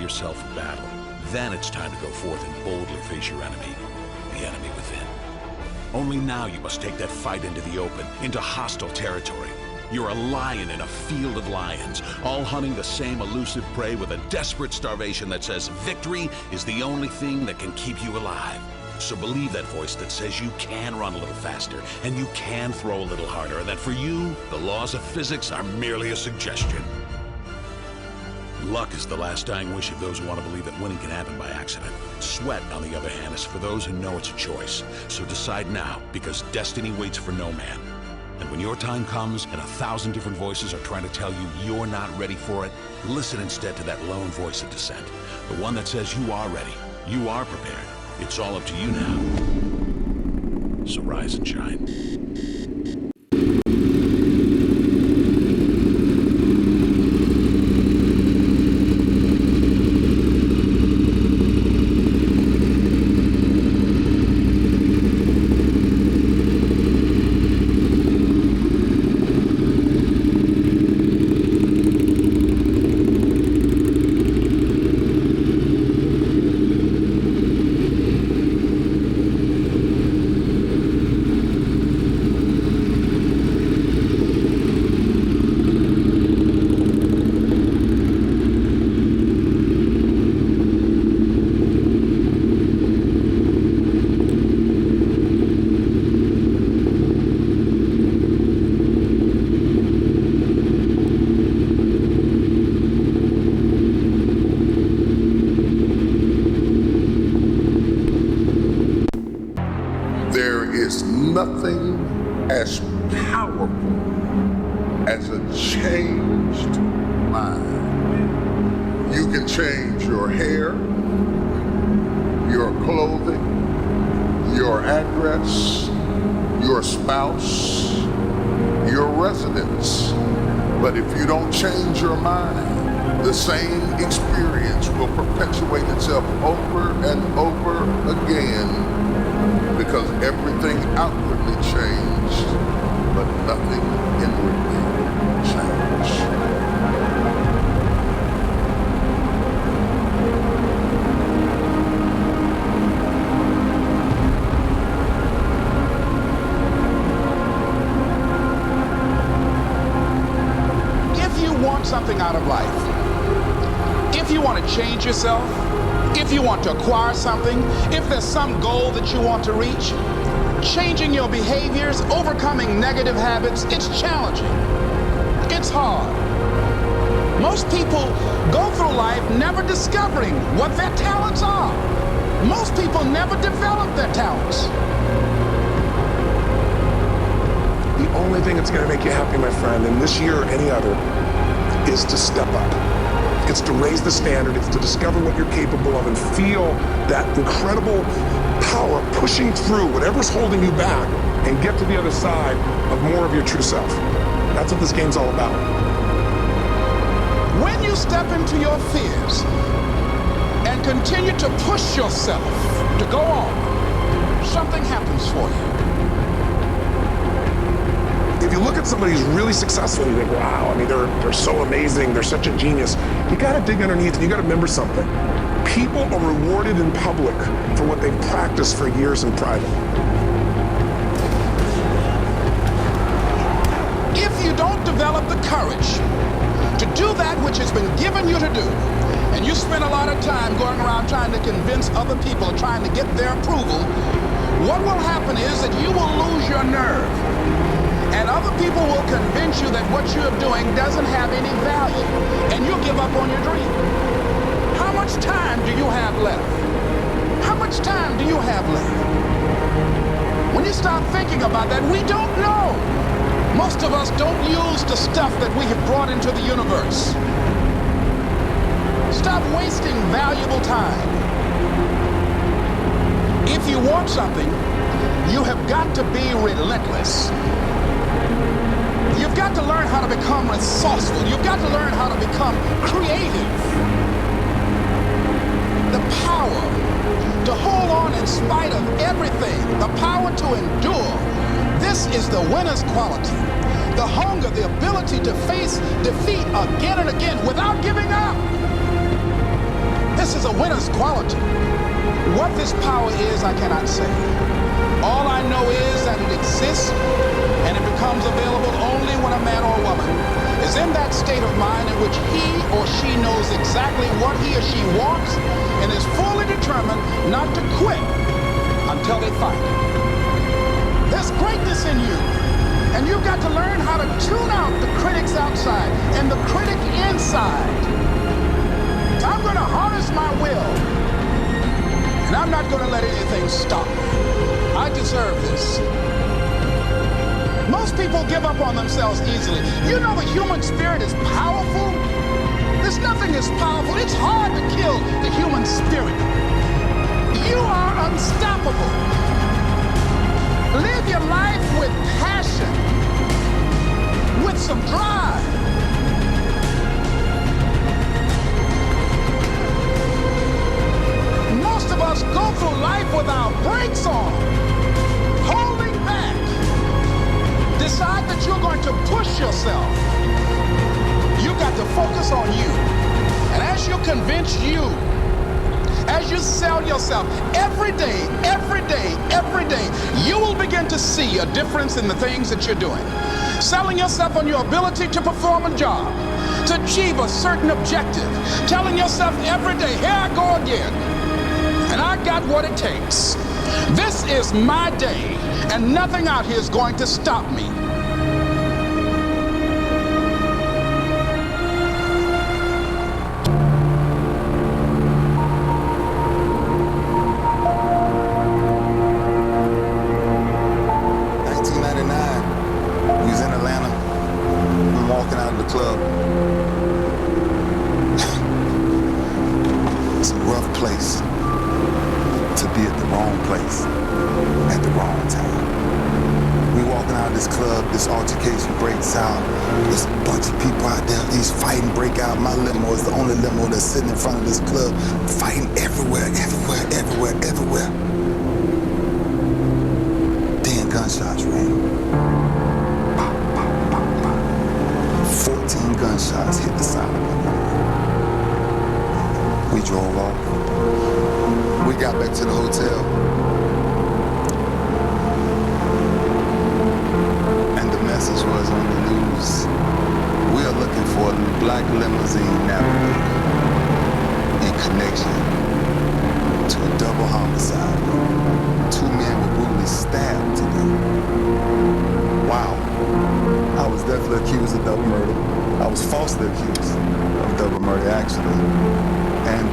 yourself a battle. Then it's time to go forth and boldly face your enemy, the enemy within. Only now you must take that fight into the open, into hostile territory. You're a lion in a field of lions, all hunting the same elusive prey with a desperate starvation that says victory is the only thing that can keep you alive. So believe that voice that says you can run a little faster, and you can throw a little harder, and that for you, the laws of physics are merely a suggestion. Luck is the last dying wish of those who want to believe that winning can happen by accident. Sweat, on the other hand, is for those who know it's a choice. So decide now, because destiny waits for no man. And when your time comes and 1,000 different voices are trying to tell you you're not ready for it, listen instead to that lone voice of dissent. The one that says you are ready, you are prepared. It's all up to you now. So rise and shine. Nothing as powerful as a changed mind. You can change your hair, your clothing, your address, your spouse, your residence. But if you don't change your mind, the same experience will perpetuate itself over and over again, because everything outwardly changed, but nothing inwardly changed. If you want something out of life, if you want to change yourself, if you want to acquire something, if there's some goal that you want to reach, changing your behaviors, overcoming negative habits, it's challenging. It's hard. Most people go through life never discovering what their talents are. Most people never develop their talents. The only thing that's going to make you happy, my friend, in this year or any other, is to step up. It's to raise the standard. It's to discover what you're capable of and feel that incredible power pushing through whatever's holding you back and get to the other side of more of your true self. That's what this game's all about. When you step into your fears and continue to push yourself to go on, something happens for you. If you look at somebody who's really successful, you think, wow, I mean, they're so amazing, they're such a genius. You gotta dig underneath and you gotta remember something. People are rewarded in public for what they've practiced for years in private. If you don't develop the courage to do that which has been given you to do, and you spend a lot of time going around trying to convince other people, trying to get their approval, what will happen is that you will lose your nerve. And other people will convince you that what you're doing doesn't have any value, and you'll give up on your dream. How much time do you have left? How much time do you have left? When you start thinking about that, we don't know. Most of us don't use the stuff that we have brought into the universe. Stop wasting valuable time. If you want something, you have got to be relentless. You've got to learn how to become resourceful. You've got to learn how to become creative. The power to hold on in spite of everything. The power to endure. This is the winner's quality. The hunger, the ability to face defeat again and again without giving up. is a winner's quality. What this power is, I cannot say. All I know is that it exists, and it becomes available only when a man or a woman is in that state of mind in which he or she knows exactly what he or she wants and is fully determined not to quit until they find it. There's greatness in you, and you've got to learn how to tune out the critics outside and the critic inside. I'm going to harness my will, and I'm not going to let anything stop me. I deserve this. Most people give up on themselves easily. You know the human spirit is powerful. There's nothing as powerful. It's hard to kill the human spirit. You are unstoppable. Live your life with passion, with some drive. Most of us go through life with our brakes on, holding back. Decide that you're going to push yourself. You've got to focus on you. And as you convince you, as you sell yourself every day, you will begin to see a difference in the things that you're doing. Selling yourself on your ability to perform a job, to achieve a certain objective. Telling yourself every day, here I go again. And I got what it takes. This is my day, and nothing out here is going to stop me. This altercation breaks out. There's a bunch of people out there. These fighting break out. My limo is the only limo that's sitting in front of this club, fighting everywhere. Then gunshots rang. Pop, pop, pop, pop. 14 gunshots hit the side of my limo. We drove off. We got back to the hotel. Message was on the news. We are looking for a black limousine navigator in connection to a double homicide. 2 men were brutally stabbed to death. Wow. I was definitely accused of double murder. I was falsely accused of double murder, actually. And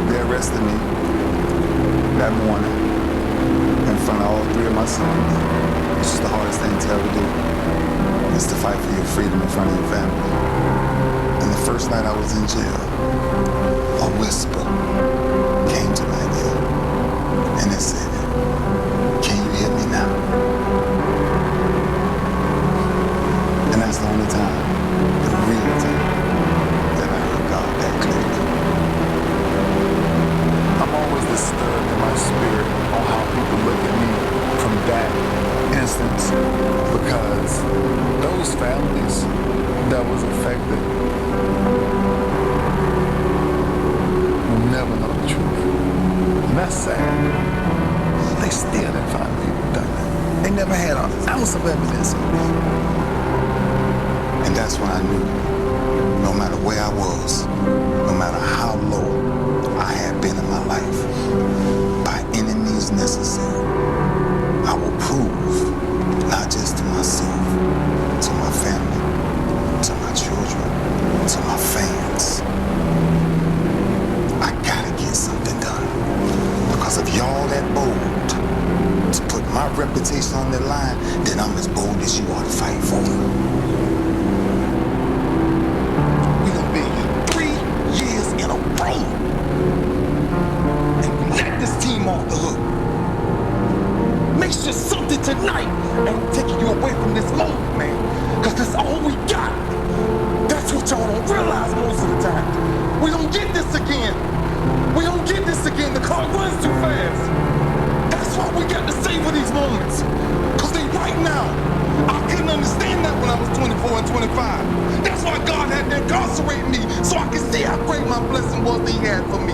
they arrested me that morning in front of all 3 of my sons. It's just the hardest thing to ever do. Is to fight for your freedom in front of your family. And the first night I was in jail, a whisper came to my ear. And it said, "Can you hear me now?" And that's the only time, the real time, that I heard God that clearly. I'm always disturbed in my spirit on how people look at me from that instance, because those families that was affected will never know the truth. And that's sad. They still didn't find people who done that. They never had an ounce of evidence of it. And that's when I knew, no matter where I was, no matter how low I had been in my life, by any means necessary, I will prove, not just to myself, to my family, to my children, to my fans, I gotta get something done. Because if y'all that bold to put my reputation on the line, then I'm as bold as you are to fight for it. We done been here 3 years in a row, and we let this team off the hook. Make sure something tonight ain't taking you away from this moment, man. Cause that's all we got. That's what y'all don't realize most of the time. We don't get this again. We don't get this again. The car runs too fast. That's why we got to savor these moments. Cause they right now. I couldn't understand that when I was 24 and 25. That's why God had to incarcerate me so I could see how great my blessing was that He had for me.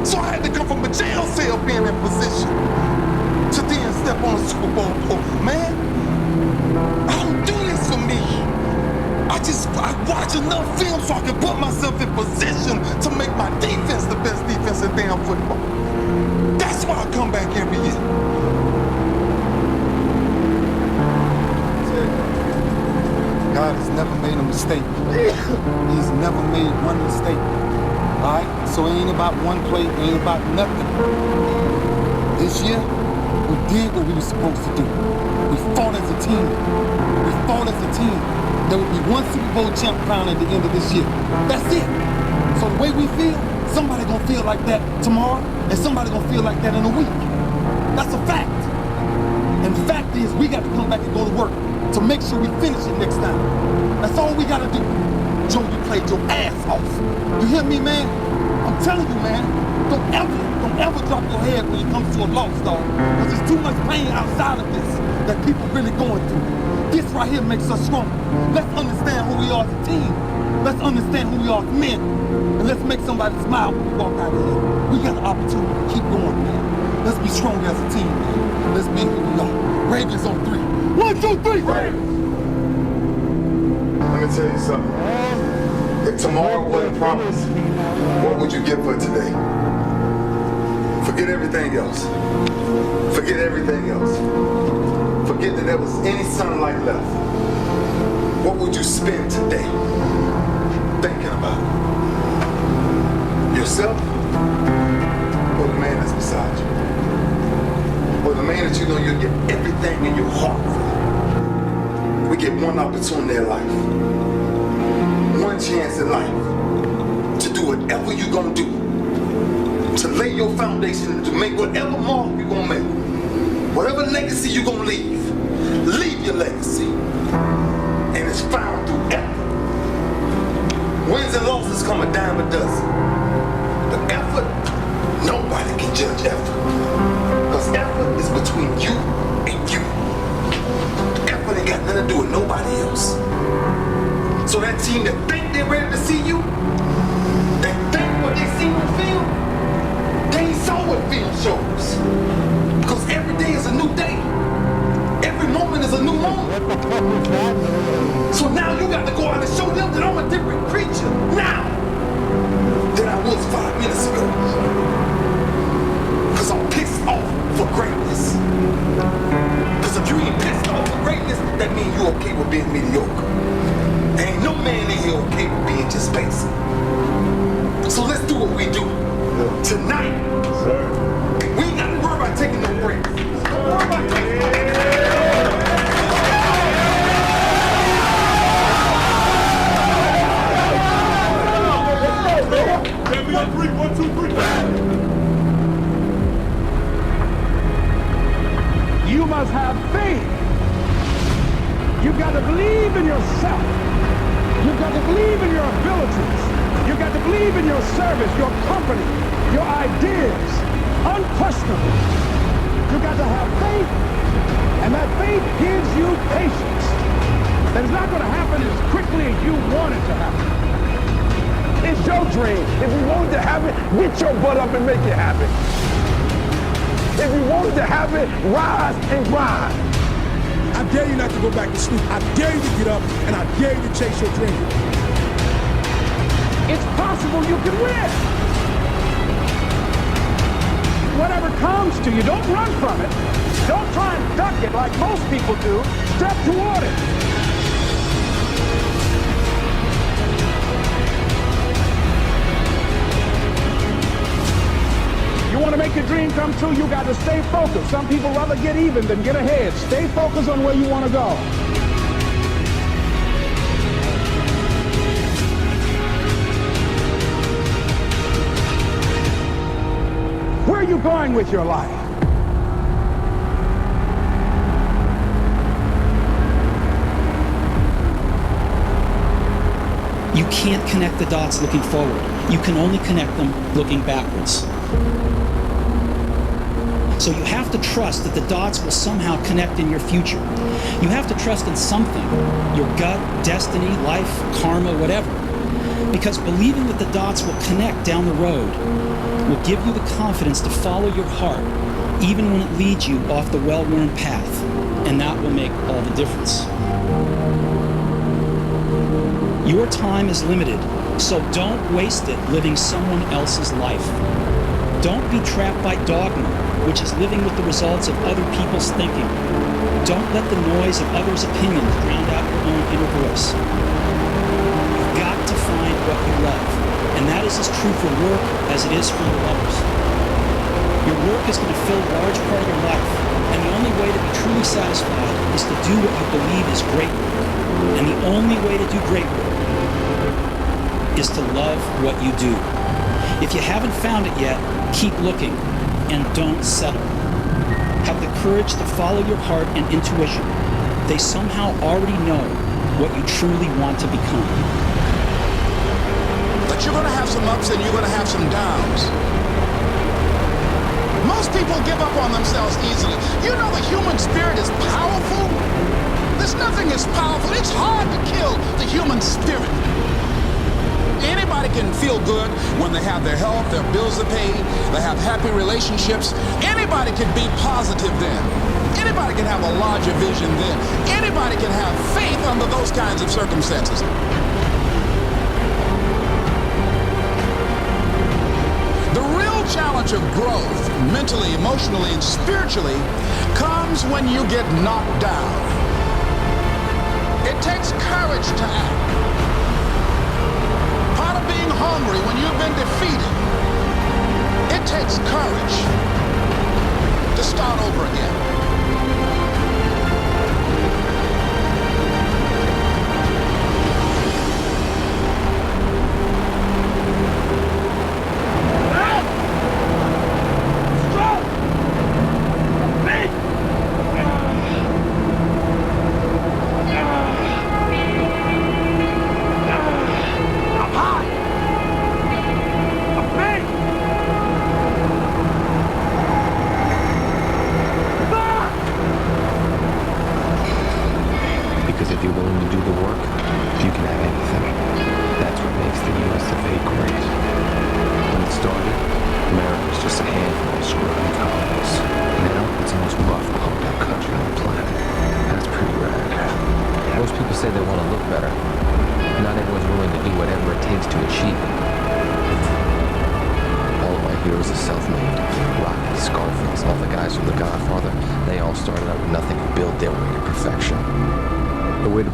So I had to come from a jail cell being in position to then step on a Super Bowl pole. Man, I don't do this for me. I watch enough film so I can put myself in position to make my defense the best defense in damn football. That's why I come back every year. God has never made a mistake. He's never made one mistake. All right? So it ain't about one play, it ain't about nothing. This year, we did what we were supposed to do. We fought as a team. We fought as a team. There will be one Super Bowl champ crown at the end of this year. That's it. So the way we feel, somebody gonna feel like that tomorrow, and somebody gonna feel like that in a week. That's a fact. And the fact is, we got to come back and go to work to make sure we finish it next time. That's all we gotta do. Joe, you played your ass off. You hear me, man? I'm telling you, man, don't ever drop your head when it comes to a loss, dog. Because there's too much pain outside of this that people really going through. This right here makes us stronger. Let's understand who we are as a team. Let's understand who we are as men. And let's make somebody smile when we walk out of here. We got the opportunity to keep going, man. Let's be stronger as a team, man. Let's be who we are. Ravens on 3. 1, 2, 3, Ravens! Let me tell you something. If tomorrow wasn't promised, what would you give for today? Forget everything else. Forget everything else. Forget that there was any sunlight left. What would you spend today thinking about? Yourself or the man that's beside you? Or the man that you know you'll give everything in your heart for? We get one opportunity in life. One chance in life to do whatever you're gonna do, to lay your foundation, to make whatever mark you're gonna make, whatever legacy you're gonna leave your legacy, and it's found through effort. Wins and losses come a dime a dozen, but effort, nobody can judge effort, because effort is between you and you. Effort ain't got nothing to do with nobody else. So that team that think they're ready to see you, they think what they see on film, they ain't saw what film shows. Because every day is a new day. Every moment is a new moment. So now you got to go out and show them that I'm a different creature now than I was 5 minutes ago. Because I'm pissed off for greatness. Because if you ain't pissed off for greatness, that means you're okay with being mediocre. Ain't no man in here okay with being just basic. So let's do what we do. Tonight, we ain't got to worry about taking no breaks. Don't worry about taking no breaks. We got 3, 1, 2, 3. You must have faith. You've got to believe in yourself. You've got to believe in your abilities. You've got to believe in your service, your company, your ideas, unquestionably. You've got to have faith, and that faith gives you patience. That it's not going to happen as quickly as you want it to happen. It's your dream. If you want it to happen, get your butt up and make it happen. If you want it to happen, rise and grind. I dare you not to go back to sleep. I dare you to get up, and I dare you to chase your dream. It's possible you can win. Whatever comes to you, don't run from it. Don't try and duck it like most people do. Step toward it. You want to make your dream come true, you got to stay focused. Some people rather get even than get ahead. Stay focused on where you want to go. Where are you going with your life? You can't connect the dots looking forward. You can only connect them looking backwards. So you have to trust that the dots will somehow connect in your future. You have to trust in something, your gut, destiny, life, karma, whatever. Because believing that the dots will connect down the road will give you the confidence to follow your heart, even when it leads you off the well-worn path, and that will make all the difference. Your time is limited, so don't waste it living someone else's life. Don't be trapped by dogma, which is living with the results of other people's thinking. Don't let the noise of others' opinions drown out your own inner voice. You've got to find what you love, and that is as true for work as it is for your lovers. Your work is going to fill a large part of your life, and the only way to be truly satisfied is to do what you believe is great work. And the only way to do great work is to love what you do. If you haven't found it yet, keep looking and don't settle. Have the courage to follow your heart and intuition. They somehow already know what you truly want to become. But you're going to have some ups and you're going to have some downs. Most people give up on themselves easily. You know the human spirit is powerful. There's nothing as powerful. It's hard to kill the human spirit. Anybody can feel good when they have their health, their bills are paid, they have happy relationships. Anybody can be positive then. Anybody can have a larger vision then. Anybody can have faith under those kinds of circumstances. The real challenge of growth, mentally, emotionally, and spiritually, comes when you get knocked down. It takes courage to act. Part of being hungry when you've been defeated, it takes courage to start over again.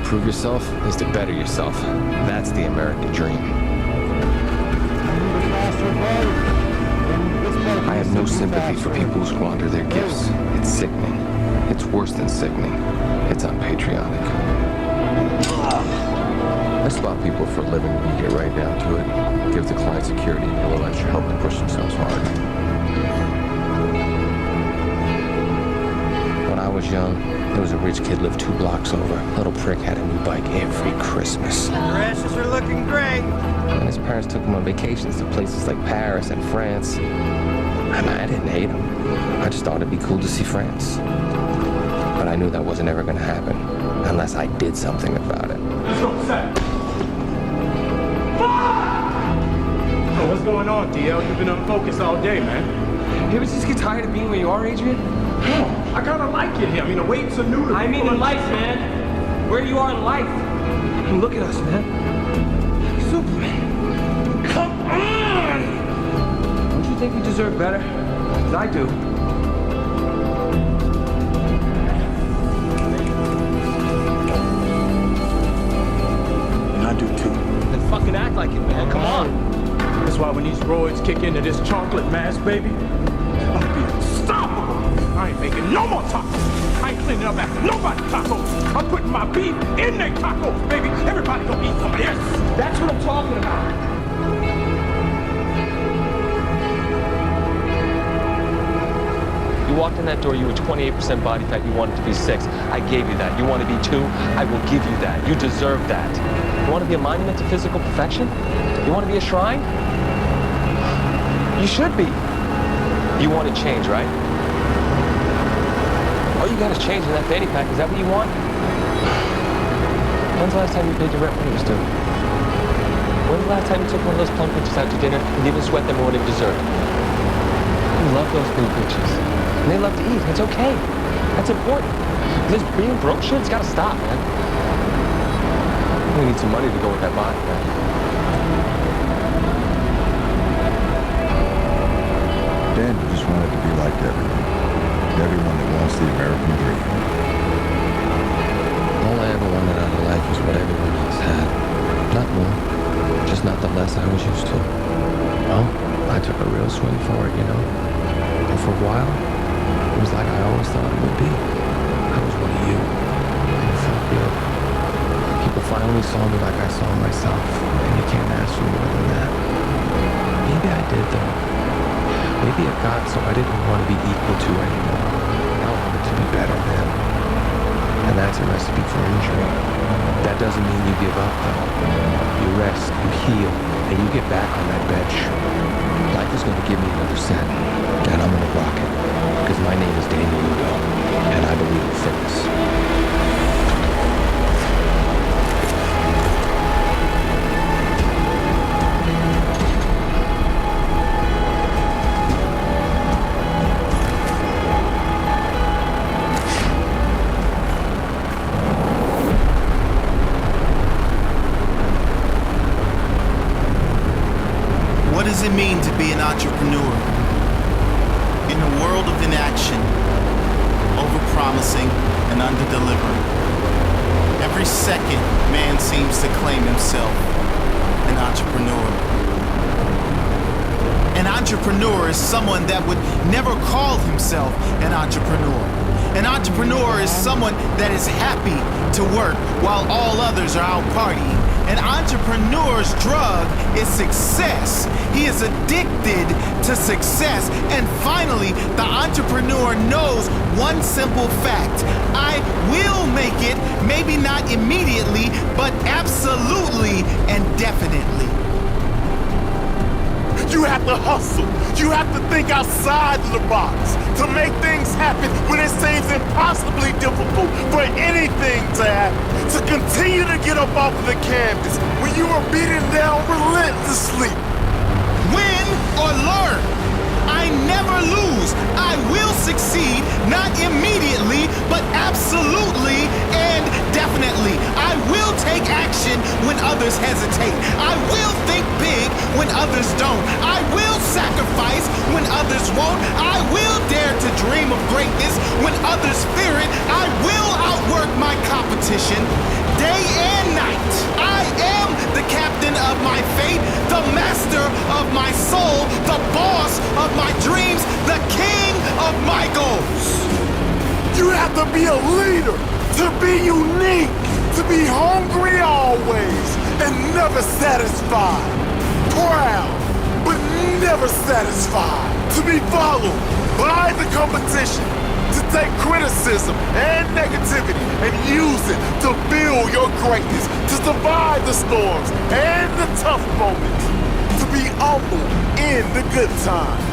Prove yourself is to better yourself. That's the American dream. I have no sympathy for people who squander their gifts. It's sickening. It's worse than sickening. It's unpatriotic. I spot people for a living when you get right down to it. Give the client security and a little extra help to push themselves hard. When I was young, there was a rich kid lived 2 blocks over. Little prick had a new bike every Christmas. Your asses are looking great. And his parents took him on vacations to places like Paris and France. And I didn't hate him. I just thought it'd be cool to see France. But I knew that wasn't ever gonna happen unless I did something about it. Let's go, set. So what's going on, DL? You've been unfocused all day, man. You ever just get tired of being where you are, Adrian? No, I kind of like it here. I mean, the weights are new to me. I mean in life, man. Where you are in life. And look at us, man. Superman. Come on! Don't you think you deserve better? 'Cause I do. And I do too. Then fucking act like it, man. Come on. That's why when these roids kick into this chocolate mass, baby, I'm gonna be unstoppable. I ain't making no more tacos. I ain't cleaning up after nobody's tacos. I'm putting my beef in their tacos, baby. Everybody gonna eat some of this. That's what I'm talking about. You walked in that door, you were 28% body fat, you wanted to be 6. I gave you that. You want to be 2? I will give you that. You deserve that. You want to be a monument to physical perfection? You want to be a shrine? You should be. You want to change, right? All you got is change in that fanny pack. Is that what you want? When's the last time you paid your rent when it was due? When was the last time you took one of those plum bitches out to dinner and didn't sweat them morning dessert? You love those blue bitches. And they love to eat. It's okay. That's important. This being broke shit, it's gotta stop, man. We need some money to go with that body, man. Dan just wanted to be like everyone that wants the American dream. All I ever wanted out of life was what everyone else had. Not more, just not the less I was used to. Well, I took a real swing for it, you know. And for a while, it was like I always thought it would be. I was one of you, and it felt good. People finally saw me like I saw myself, and you can't ask for more than that. Maybe I did, though. Maybe it got so I didn't want to be equal to anymore. I wanted to be better than. And that's a recipe for injury. That doesn't mean you give up, though. You rest, you heal, and you get back on that bench. Life is going to give me another set, and I'm going to rock it. Because my name is Daniel Lugo, and I believe in fitness. What does it mean to be an entrepreneur? In a world of inaction, over-promising and under-delivering. Every second, man seems to claim himself an entrepreneur. An entrepreneur is someone that would never call himself an entrepreneur. An entrepreneur is someone that is happy to work while all others are out partying. An entrepreneur's drug is success. He is addicted to success. And finally, the entrepreneur knows one simple fact. I will make it, maybe not immediately, but absolutely and definitely. You have to hustle. You have to think outside of the box to make things happen when it seems impossibly difficult for anything to happen. To continue to get up off of the canvas when you are beaten down relentlessly. Win or learn. I never lose. I will succeed, not immediately, but absolutely and definitely. I will take action when others hesitate. I will think big when others don't. I will sacrifice when others won't. I will dare to dream of greatness when others fear it. I will outwork my competition day and night. I am the captain of my fate, the master of my soul, the boss of my dreams, the king of my goals. You have to be a leader, to be unique, to be hungry always, and never satisfied. Proud, but never satisfied. To be followed by the competition, to take criticism and negativity and use it to build your greatness, to survive the storms and the tough moments, to be humble in the good times.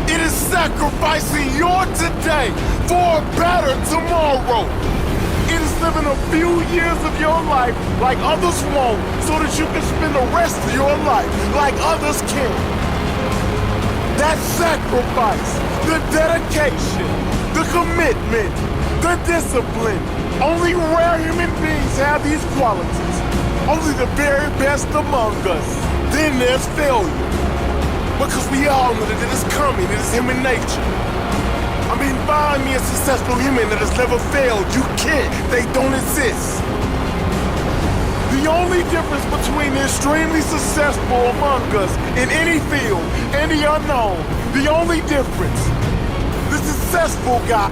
It is sacrificing your today for a better tomorrow. It is living a few years of your life like others won't, so that you can spend the rest of your life like others can. That sacrifice, the dedication, the commitment, the discipline. Only rare human beings have these qualities. Only the very best among us. Then there's failure. Because we all know that it is coming, it is human nature. I mean, find me a successful human that has never failed. You can't, they don't exist. The only difference between the extremely successful among us in any field and the unknown, the only difference, the successful guy